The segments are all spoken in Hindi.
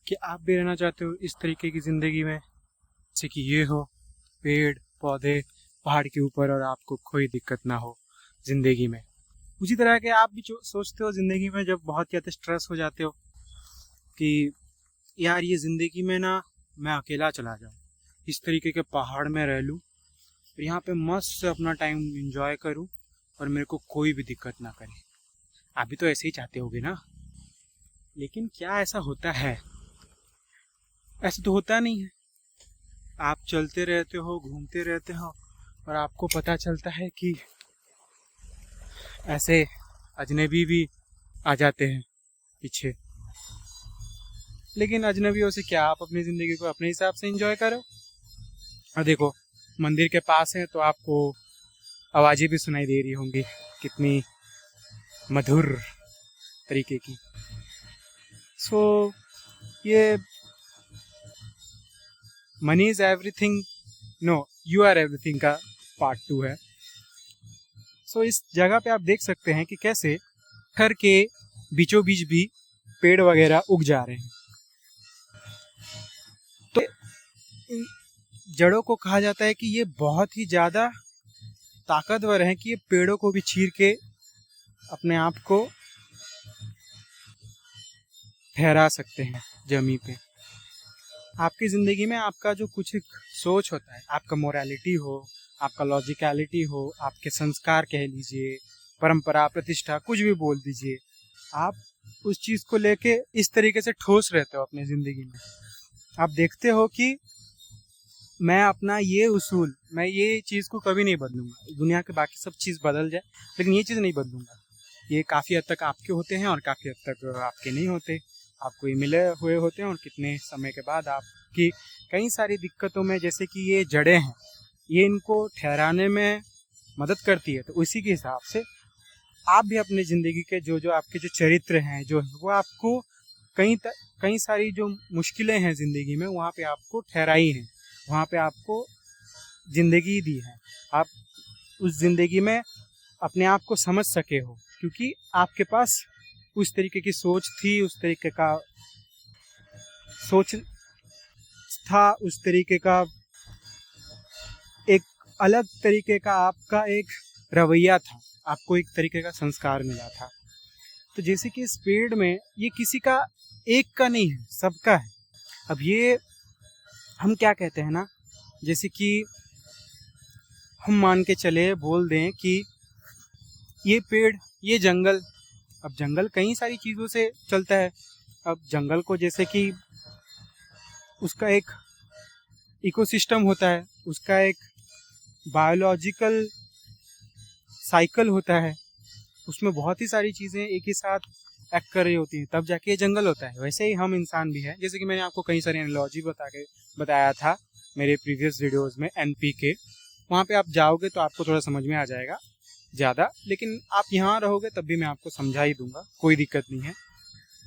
कि आप भी रहना चाहते हो इस तरीके की ज़िंदगी में, जैसे कि ये हो पेड़ पौधे पहाड़ के ऊपर और आपको कोई दिक्कत ना हो ज़िंदगी में। उसी तरह के आप भी सोचते हो ज़िंदगी में जब बहुत ज़्यादा स्ट्रेस हो जाते हो कि यार ये ज़िंदगी में ना मैं अकेला चला जाऊँ, इस तरीके के पहाड़ में रह लूँ और यहाँ पे मस्त से अपना टाइम एंजॉय करूँ और मेरे को कोई भी दिक्कत ना करे। आप भी तो ऐसे ही चाहते होगे ना। लेकिन क्या ऐसा होता है? ऐसा तो होता नहीं है। आप चलते रहते हो, घूमते रहते हो और आपको पता चलता है कि ऐसे अजनबी भी आ जाते हैं पीछे। लेकिन अजनबियों से क्या, आप अपनी ज़िंदगी को अपने हिसाब से एंजॉय करो। और देखो, मंदिर के पास है तो आपको आवाज़ें भी सुनाई दे रही होंगी, कितनी मधुर तरीके की। सो ये money is everything, no you are everything का पार्ट 2 है। सो इस जगह पे आप देख सकते हैं कि कैसे घर के बीचों बीच भी पेड़ वगैरह उग जा रहे हैं। तो इन जड़ों को कहा जाता है कि ये बहुत ही ज़्यादा ताकतवर हैं कि ये पेड़ों को भी चीर के अपने आप को ठहरा सकते हैं जमीन पे। आपकी ज़िंदगी में आपका जो कुछ एक सोच होता है, आपका मोरालिटी हो, आपका लॉजिकलिटी हो, आपके संस्कार कह लीजिए, परंपरा प्रतिष्ठा कुछ भी बोल दीजिए, आप उस चीज़ को लेके इस तरीके से ठोस रहते हो अपनी ज़िंदगी में। आप देखते हो कि मैं अपना ये उसूल, मैं ये चीज़ को कभी नहीं बदलूंगा। दुनिया के बाकी सब चीज़ बदल जाए लेकिन ये चीज़ नहीं बदलूंगा। ये काफ़ी हद तक आपके होते हैं और काफ़ी हद तक आपके नहीं होते। आपको ये मिले हुए होते हैं और कितने समय के बाद आपकी कई सारी दिक्कतों में, जैसे कि ये जड़ें हैं, ये इनको ठहराने में मदद करती है। तो उसी के हिसाब से आप भी अपनी ज़िंदगी के जो जो आपके जो चरित्र हैं, जो वो आपको कई सारी जो मुश्किलें हैं ज़िंदगी में, वहाँ पे आपको ठहराई हैं, वहाँ पे आपको ज़िंदगी दी है। आप उस ज़िंदगी में अपने आप को समझ सके हो क्योंकि आपके पास उस तरीके की सोच थी, उस तरीके का सोच था, उस तरीके का एक अलग तरीके का आपका एक रवैया था, आपको एक तरीके का संस्कार मिला था। तो जैसे कि इस पेड़ में ये किसी का एक का नहीं है, सबका है। अब ये हम क्या कहते हैं ना, जैसे कि हम मान के चले बोल दें कि ये पेड़, ये जंगल, अब जंगल कई सारी चीज़ों से चलता है। अब जंगल को जैसे कि उसका एक इकोसिस्टम होता है, उसका एक बायोलॉजिकल साइकिल होता है, उसमें बहुत ही सारी चीज़ें एक ही साथ एक्ट कर रही होती हैं, तब जाके ये जंगल होता है। वैसे ही हम इंसान भी हैं, जैसे कि मैंने आपको कई सारी एनालॉजी बताया था मेरे प्रीवियस वीडियोज़ में NPK। वहाँ पे आप जाओगे तो आपको थोड़ा समझ में आ जाएगा ज़्यादा, लेकिन आप यहाँ रहोगे तब भी मैं आपको समझा ही दूंगा, कोई दिक्कत नहीं है।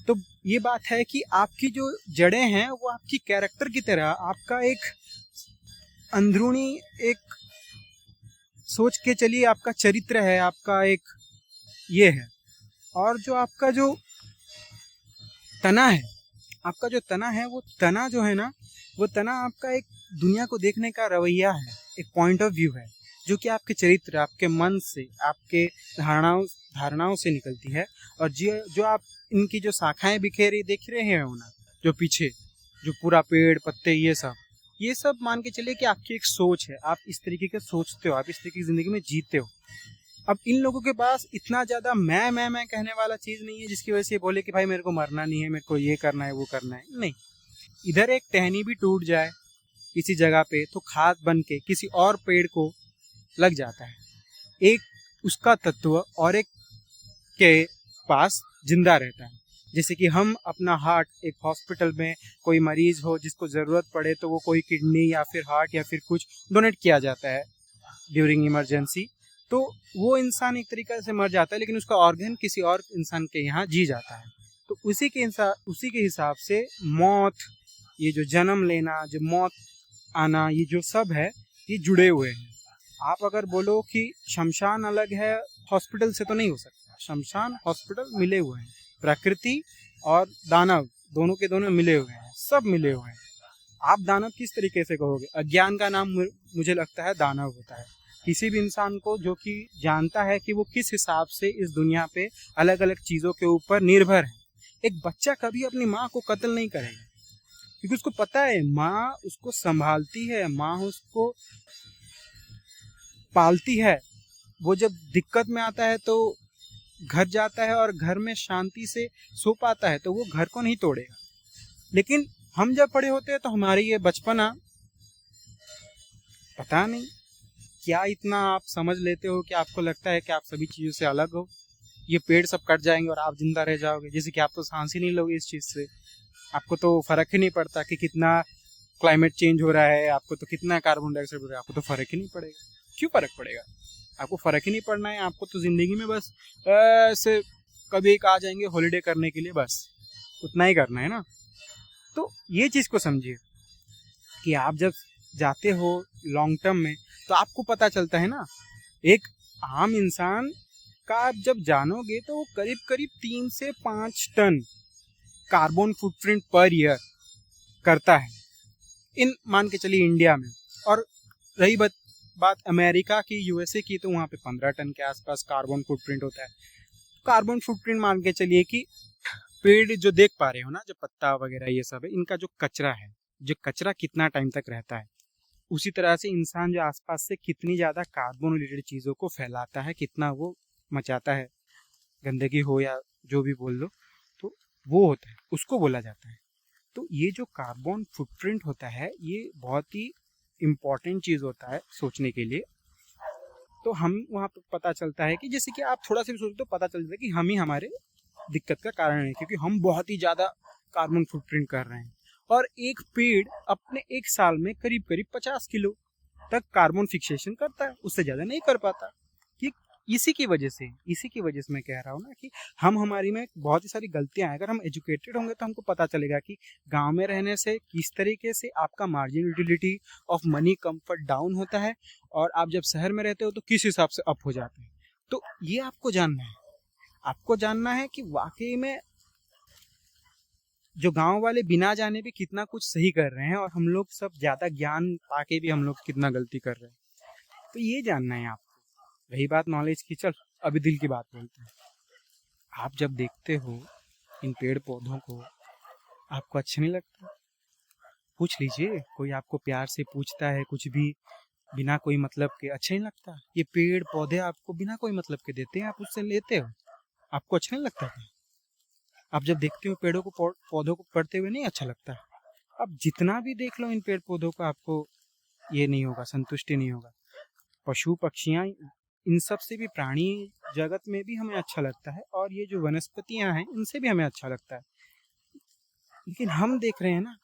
तो ये बात है कि आपकी जो जड़ें हैं वो आपकी कैरेक्टर की तरह, आपका एक अंदरूनी एक सोच के चलिए आपका चरित्र है, आपका एक ये है। और जो आपका जो तना है, आपका जो तना है, वो तना जो है ना, वो तना आपका एक दुनिया को देखने का रवैया है, एक पॉइंट ऑफ व्यू है, जो कि आपके चरित्र, आपके मन से, आपके धारणाओं से निकलती है। और जो आप इनकी जो शाखाएं बिखेरी देख रहे हैं ना, जो पीछे जो पूरा पेड़ पत्ते ये सब मान के चलिए कि आपकी एक सोच है, आप इस तरीके के सोचते हो, आप इस तरीके की जिंदगी में जीते हो। अब इन लोगों के पास इतना ज़्यादा मैं कहने वाला चीज़ नहीं है जिसकी वजह से ये बोले कि भाई मेरे को मरना नहीं है, मेरे को ये करना है, वो करना है। नहीं, इधर एक टहनी भी टूट जाए किसी जगह पे तो खाद बन के किसी और पेड़ को लग जाता है। एक उसका तत्व और एक के पास जिंदा रहता है। जैसे कि हम अपना हार्ट, एक हॉस्पिटल में कोई मरीज हो जिसको ज़रूरत पड़े तो वो कोई किडनी या फिर हार्ट या फिर कुछ डोनेट किया जाता है ड्यूरिंग इमरजेंसी, तो वो इंसान एक तरीके से मर जाता है लेकिन उसका ऑर्गन किसी और इंसान के यहाँ जी जाता है। तो उसी के हिसाब से मौत, ये जो जन्म लेना, जो मौत आना, ये जो सब है ये जुड़े हुए हैं। आप अगर बोलो कि शमशान अलग है हॉस्पिटल से, तो नहीं हो सकता। शमशान हॉस्पिटल मिले हुए हैं, प्रकृति और दानव दोनों के दोनों मिले हुए हैं। सब मिले हुए हैं। आप दानव किस तरीके से कहोगे? अज्ञान का नाम मुझे लगता है दानव होता है। किसी भी इंसान को जो कि जानता है कि वो किस हिसाब से इस दुनिया पे अलग अलग चीज़ों के ऊपर निर्भर है। एक बच्चा कभी अपनी माँ को कत्ल नहीं करेगा, क्योंकि उसको पता है माँ उसको संभालती है, माँ उसको पालती है। वो जब दिक्कत में आता है तो घर जाता है और घर में शांति से सो पाता है, तो वो घर को नहीं तोड़ेगा। लेकिन हम जब बड़े होते हैं तो हमारी ये बचपना, पता नहीं क्या इतना आप समझ लेते हो कि आपको लगता है कि आप सभी चीज़ों से अलग हो। ये पेड़ सब कट जाएंगे और आप जिंदा रह जाओगे, जैसे कि आप तो सांस ही नहीं लोगे इस चीज़ से। आपको तो फर्क ही नहीं पड़ता कि कितना क्लाइमेट चेंज हो रहा है, आपको तो कितना कार्बन डाइऑक्साइड हो रहा है, आपको तो फर्क ही नहीं पड़ेगा। क्यों फर्क पड़ेगा? आपको फर्क ही नहीं पड़ना है। आपको तो जिंदगी में बस ऐसे कभी एक आ जाएंगे हॉलीडे करने के लिए, बस उतना ही करना है ना। तो ये चीज़ को समझिए कि आप जब जाते हो लॉन्ग टर्म में तो आपको पता चलता है ना, एक आम इंसान का आप जब जानोगे तो वो करीब करीब 3 से 5 ton carbon footprint per year करता है, इन मान के चलिए इंडिया में। और रही बात अमेरिका की, यूएसए की, तो वहाँ पे 15 टन के आसपास कार्बन फुटप्रिंट होता है। कार्बन फुटप्रिंट मान के चलिए कि पेड़ जो देख पा रहे हो ना, जो पत्ता वगैरह ये सब है, इनका जो कचरा है, जो कचरा कितना टाइम तक रहता है, उसी तरह से इंसान जो आसपास से कितनी ज़्यादा कार्बन रिलेटेड चीज़ों को फैलाता है, कितना वो मचाता है, गंदगी हो या जो भी बोल लो, तो वो होता है, उसको बोला जाता है। तो ये जो कार्बन फुटप्रिंट होता है, ये बहुत ही इम्पॉर्टेंट चीज़ होता है सोचने के लिए। तो हम वहाँ पर पता चलता है कि जैसे कि आप थोड़ा सा भी सोचो तो पता चल जाता है कि हम ही हमारे दिक्कत का कारण है, क्योंकि हम बहुत ही ज़्यादा कार्बन फुटप्रिंट कर रहे हैं। और एक पेड़ अपने एक साल में करीब करीब 50 किलो तक कार्बन फिक्सेशन करता है, उससे ज़्यादा नहीं कर पाता। कि इसी की वजह से मैं कह रहा हूँ ना कि हम हमारी में बहुत ही सारी गलतियां हैं। अगर हम एजुकेटेड होंगे तो हमको पता चलेगा कि गांव में रहने से किस तरीके से आपका margin utility of money comfort down होता है, और आप जब शहर में रहते हो तो किस हिसाब से अप हो जाते हैं। तो ये आपको जानना है। आपको जानना है कि वाकई में जो गांव वाले बिना जाने भी कितना कुछ सही कर रहे हैं, और हम लोग सब ज़्यादा ज्ञान पाके भी हम लोग कितना गलती कर रहे हैं। तो ये जानना है आपको। रही बात नॉलेज की, चल अभी दिल की बात बोलते हैं। आप जब देखते हो इन पेड़ पौधों को, आपको अच्छा नहीं लगता? पूछ लीजिए, कोई आपको प्यार से पूछता है कुछ भी बिना कोई मतलब के, अच्छा नहीं लगता? ये पेड़ पौधे आपको बिना कोई मतलब के देते हैं, आप उससे लेते हो, आपको अच्छा नहीं लगता क्या? आप जब देखते हो पेड़ों को पौधों को पढ़ते हुए, नहीं अच्छा लगता? आप जितना भी देख लो इन पेड़ पौधों को, आपको ये नहीं होगा, संतुष्टि नहीं होगा। पशु पक्षियाँ, इन सब से भी, प्राणी जगत में भी हमें अच्छा लगता है, और ये जो वनस्पतियाँ हैं इनसे भी हमें अच्छा लगता है। लेकिन हम देख रहे हैं ना,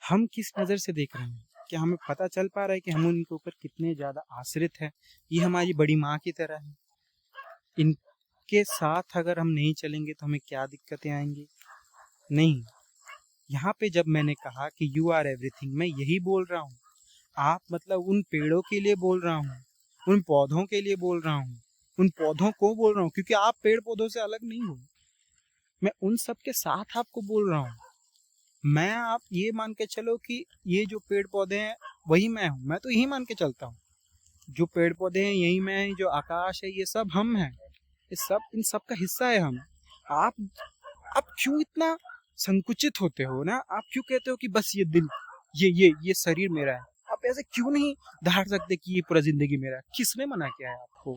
हम किस नज़र से देख रहे हैं? क्या हमें पता चल पा रहा है कि हम उनके ऊपर कितने ज़्यादा आश्रित हैं? ये हमारी बड़ी माँ की तरह है। इनके साथ अगर हम नहीं चलेंगे तो हमें क्या दिक्कतें आएंगी? नहीं। यहाँ पे जब मैंने कहा कि यू आर एवरीथिंग, मैं यही बोल रहा हूँ। आप मतलब उन पेड़ों के लिए बोल रहा हूँ, उन पौधों के लिए बोल रहा हूँ, उन पौधों को बोल रहा हूँ, क्योंकि आप पेड़ पौधों से अलग नहीं हो। मैं उन सब के साथ आपको बोल रहा हूँ। मैं, आप ये मान के चलो कि ये जो पेड़ पौधे हैं वही मैं हूँ। मैं तो यही मान के चलता हूँ, जो पेड़ पौधे हैं यही मैं है, जो आकाश है ये सब हम हैं, ये सब इन सब का हिस्सा है हम। आप क्यों इतना संकुचित होते हो ना? आप क्यों कहते हो कि बस ये दिल, ये शरीर मेरा है? आप ऐसे क्यों नहीं धार सकते कि ये पूरा जिंदगी मेरा है? किसने मना किया है आपको?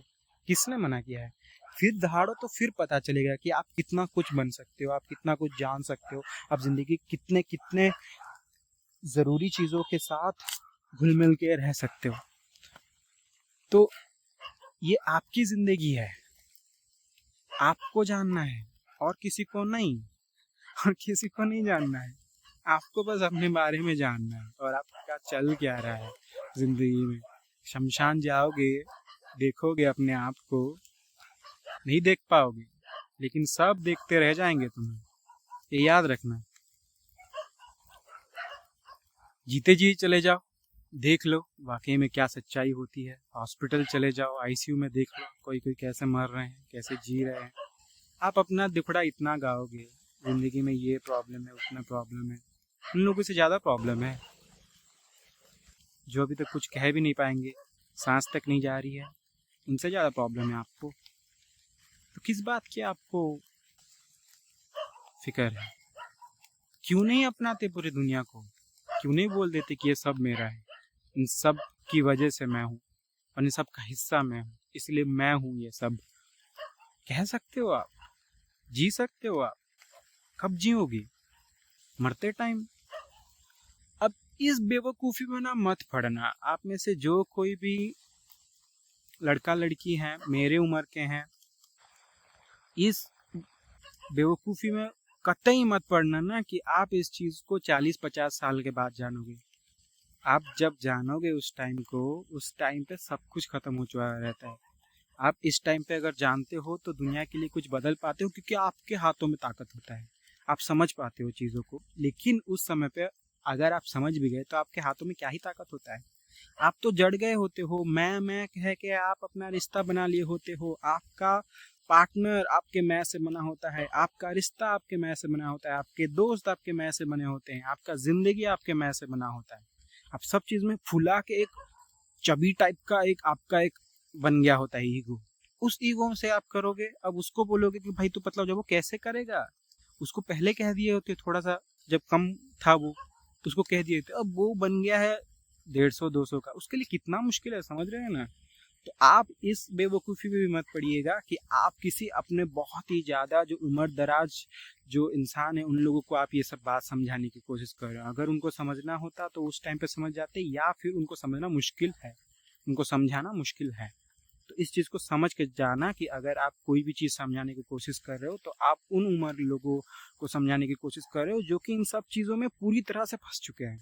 किसने मना किया है? फिर दहाड़ो तो फिर पता चलेगा कि आप कितना कुछ बन सकते हो, आप कितना कुछ जान सकते हो, आप जिंदगी कितने कितने जरूरी चीजों के साथ घुल मिल के रह सकते हो। तो ये आपकी जिंदगी है, आपको जानना है, और किसी को नहीं, और किसी को नहीं जानना है। आपको बस अपने बारे में जानना है, और आपका चल क्या रहा है जिंदगी में। शमशान जाओगे, देखोगे अपने आप को, नहीं देख पाओगे, लेकिन सब देखते रह जाएंगे तुम्हें, ये याद रखना। जीते जी चले जाओ, देख लो वाकई में क्या सच्चाई होती है। हॉस्पिटल चले जाओ, आईसीयू में देख लो कोई कोई कैसे मर रहे हैं, कैसे जी रहे हैं। आप अपना दुखड़ा इतना गाओगे, ज़िंदगी में ये प्रॉब्लम है, उतना प्रॉब्लम है। उन लोगों से ज़्यादा प्रॉब्लम है जो अभी तक कुछ कह भी नहीं पाएंगे, सांस तक नहीं जा रही है, उनसे ज़्यादा प्रॉब्लम है आपको। तो किस बात की आपको फिक्र है? क्यों नहीं अपनाते पूरी दुनिया को? क्यों नहीं बोल देते कि ये सब मेरा है, इन सब की वजह से मैं हूँ और इन सब का हिस्सा मैं हूँ, इसलिए मैं हूँ ये सब? कह सकते हो आप, जी सकते हो आप। कब जियोगे? मरते टाइम। अब इस बेवकूफ़ी में ना मत पड़ना। आप में से जो कोई भी लड़का लड़की हैं, मेरे उम्र के हैं, इस बेवकूफ़ी में कतई मत पड़ना ना कि आप इस चीज़ को 40-50 साल के बाद जानोगे। आप जब जानोगे उस टाइम को, उस टाइम पे सब कुछ खत्म हो चुका रहता है। आप इस टाइम पे अगर जानते हो तो दुनिया के लिए कुछ बदल पाते हो, क्योंकि आपके हाथों में ताकत होता है, आप समझ पाते हो चीज़ों को। लेकिन उस समय पे अगर आप समझ भी गए तो आपके हाथों में क्या ही ताकत होता है। आप तो जड़ गए होते हो, मैं कह के आप अपना रिश्ता बना लिए होते हो। आपका पार्टनर आपके मैं से बना होता है, आपका रिश्ता आपके मैं से बना होता है, आपके दोस्त आपके मैं से बने होते हैं, आपका जिंदगी आपके मैं से बना होता है। आप सब चीज में फुला के एक चबी टाइप का एक आपका एक बन गया होता है ईगो। उस ईगो से आप करोगे, अब उसको बोलोगे कि भाई तू पतला हो जा, वो कैसे करेगा? उसको पहले कह दिए होते, थोड़ा सा जब कम था वो, उसको कह दिए थे, अब वो बन गया है 150-200 का, उसके लिए कितना मुश्किल है, समझ रहे हैं ना? तो आप इस बेवकूफ़ी में भी मत पड़िएगा कि आप किसी अपने बहुत ही ज़्यादा जो उम्र दराज जो इंसान है उन लोगों को आप ये सब बात समझाने की कोशिश कर रहे हो। अगर उनको समझना होता तो उस टाइम पे समझ जाते, या फिर उनको समझना मुश्किल है, उनको समझाना मुश्किल है। तो इस चीज़ को समझ के जाना कि अगर आप कोई भी चीज़ समझाने की कोशिश कर रहे हो तो आप उन उम्र लोगों को समझाने की कोशिश कर रहे हो जो कि इन सब चीज़ों में पूरी तरह से फंस चुके हैं।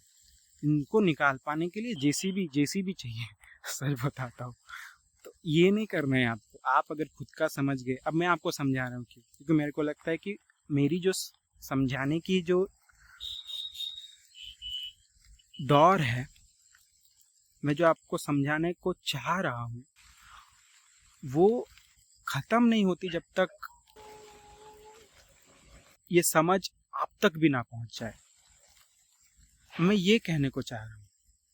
इनको निकाल पाने के लिए जेसीबी चाहिए सच बताता हूँ। तो ये नहीं करना है आपको। आप अगर खुद का समझ गए, अब मैं आपको समझा रहा हूँ क्योंकि मेरे को लगता है कि मेरी जो समझाने की जो दौर है, मैं जो आपको समझाने को चाह रहा हूँ वो खत्म नहीं होती जब तक ये समझ आप तक भी ना पहुंच जाए। मैं ये कहने को चाह रहा हूँ,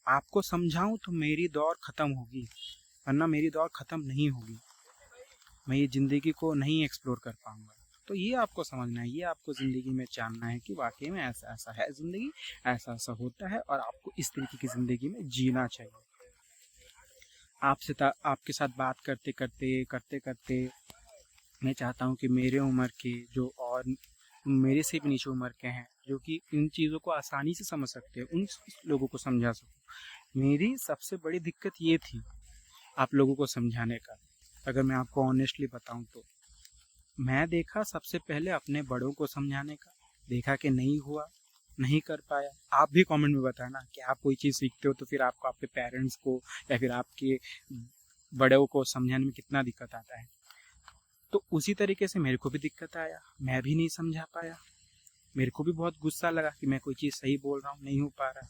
आपको समझाऊं तो मेरी दौर खत्म होगी, वरना मेरी दौर खत्म नहीं होगी। मैं ये ज़िंदगी को नहीं एक्सप्लोर कर पाऊंगा। तो ये आपको समझना है, ये आपको ज़िंदगी में जानना है कि वाकई में ऐसा ऐसा है ज़िंदगी, ऐसा ऐसा होता है और आपको इस तरीके की ज़िंदगी में जीना चाहिए। आपके साथ बात करते करते मैं चाहता हूँ कि मेरे उम्र के जो और मेरे से भी नीचे उम्र के हैं जो कि इन चीज़ों को आसानी से समझ सकते हैं, उन लोगों को समझा सकूँ। मेरी सबसे बड़ी दिक्कत ये थी आप लोगों को समझाने का। अगर मैं आपको ऑनेस्टली बताऊं तो मैं देखा सबसे पहले अपने बड़ों को समझाने का, देखा कि नहीं हुआ, नहीं कर पाया। आप भी कमेंट में बताना कि आप कोई चीज़ सीखते हो तो फिर आपको आपके पेरेंट्स को या फिर आपके बड़ों को समझाने में कितना दिक्कत आता है। तो उसी तरीके से मेरे को भी दिक्कत आया, मैं भी नहीं समझा पाया। मेरे को भी बहुत गुस्सा लगा कि मैं कोई चीज़ सही बोल रहा हूँ, नहीं हो पा रहा।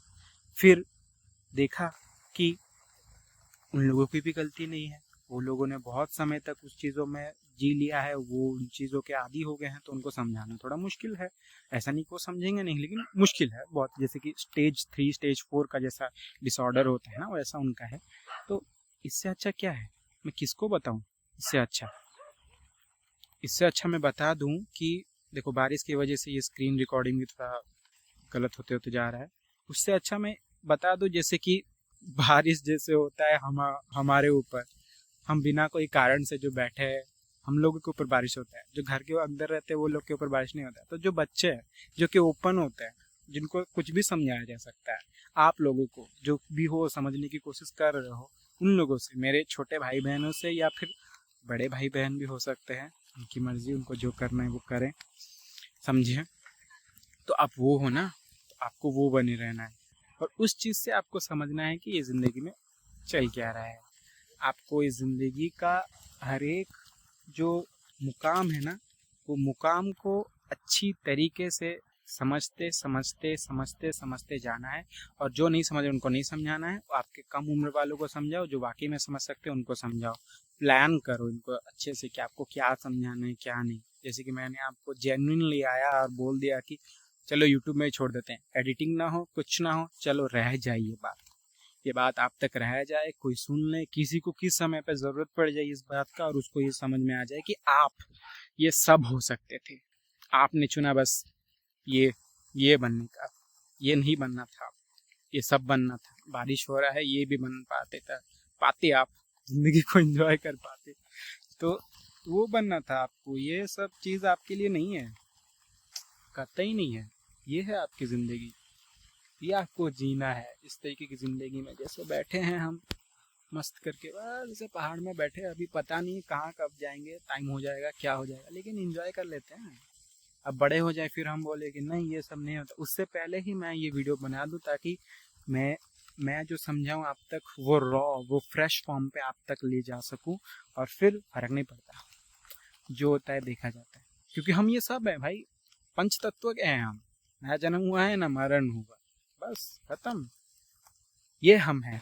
फिर देखा कि उन लोगों की भी गलती नहीं है, वो लोगों ने बहुत समय तक उस चीज़ों में जी लिया है, वो उन चीज़ों के आदी हो गए हैं, तो उनको समझाना थोड़ा मुश्किल है। ऐसा नहीं कि वो समझेंगे नहीं, लेकिन मुश्किल है बहुत। जैसे कि स्टेज 3 स्टेज 4 का जैसा डिसऑर्डर होता है ना, वैसा उनका है। तो इससे अच्छा क्या है, मैं किसको बताऊँ? इससे अच्छा मैं बता दूं कि देखो बारिश की वजह से ये स्क्रीन रिकॉर्डिंग भी थोड़ा गलत होते होते जा रहा है। उससे अच्छा मैं बता दूं जैसे कि बारिश जैसे होता है हमारे ऊपर, हम बिना कोई कारण से जो बैठे हैं, हम लोगों के ऊपर बारिश होता है। जो घर के अंदर रहते हैं वो लोग के ऊपर बारिश नहीं होता है। तो जो बच्चे हैं जो कि ओपन होते हैं, जिनको कुछ भी समझाया जा सकता है, आप लोगों को जो भी हो समझने की कोशिश कर रहे हो, उन लोगों से, मेरे छोटे भाई बहनों से या फिर बड़े भाई बहन भी हो सकते हैं, उनकी मर्जी, उनको जो करना है वो करें, समझे? तो आप वो हो ना, तो आपको वो बने रहना है और उस चीज़ से आपको समझना है कि ये ज़िंदगी में चल क्या रहा है। आपको इस ज़िंदगी का हर एक जो मुकाम है ना, वो मुकाम को अच्छी तरीके से समझते जाना है। और जो नहीं समझे उनको नहीं समझाना है, आपके कम उम्र वालों को समझाओ, जो वाकई में समझ सकते हैं उनको समझाओ। प्लान करो इनको अच्छे से कि आपको क्या समझाना है क्या नहीं। जैसे कि मैंने आपको जेन्युइनली आया और बोल दिया कि चलो यूट्यूब में ही छोड़ देते हैं, एडिटिंग ना हो, कुछ ना हो, चलो रह जाए ये बात आप तक रह जाए, कोई सुन ले, किसी को किस समय पे ज़रूरत पड़ जाए इस बात का और उसको ये समझ में आ जाए कि आप ये सब हो सकते थे, आपने चुना बस ये बनने का, ये नहीं बनना था, ये सब बनना था, बारिश हो रहा है ये भी बन पाते आप, ज़िंदगी को एंजॉय कर पाते, तो वो बनना था आपको, ये सब चीज़ आपके लिए नहीं है, कतई नहीं है, ये है आपकी ज़िंदगी, ये आपको जीना है इस तरीके की ज़िंदगी में जैसे बैठे हैं हम मस्त करके, बस जैसे पहाड़ में बैठे, अभी पता नहीं कहाँ कब जाएंगे, टाइम हो जाएगा क्या हो जाएगा, लेकिन एंजॉय कर लेते हैं। अब बड़े हो जाए फिर हम बोले कि नहीं ये सब नहीं होता, उससे पहले ही मैं ये वीडियो बना दूं ताकि मैं जो समझाऊँ आप तक वो रॉ, वो फ्रेश फॉर्म पे आप तक ले जा सकूं, और फिर फर्क नहीं पड़ता, जो होता है देखा जाता है, क्योंकि हम ये सब है भाई, पंच तत्व के हैं हम, ना जन्म हुआ है ना मरण हुआ, बस खत्म, ये हम हैं।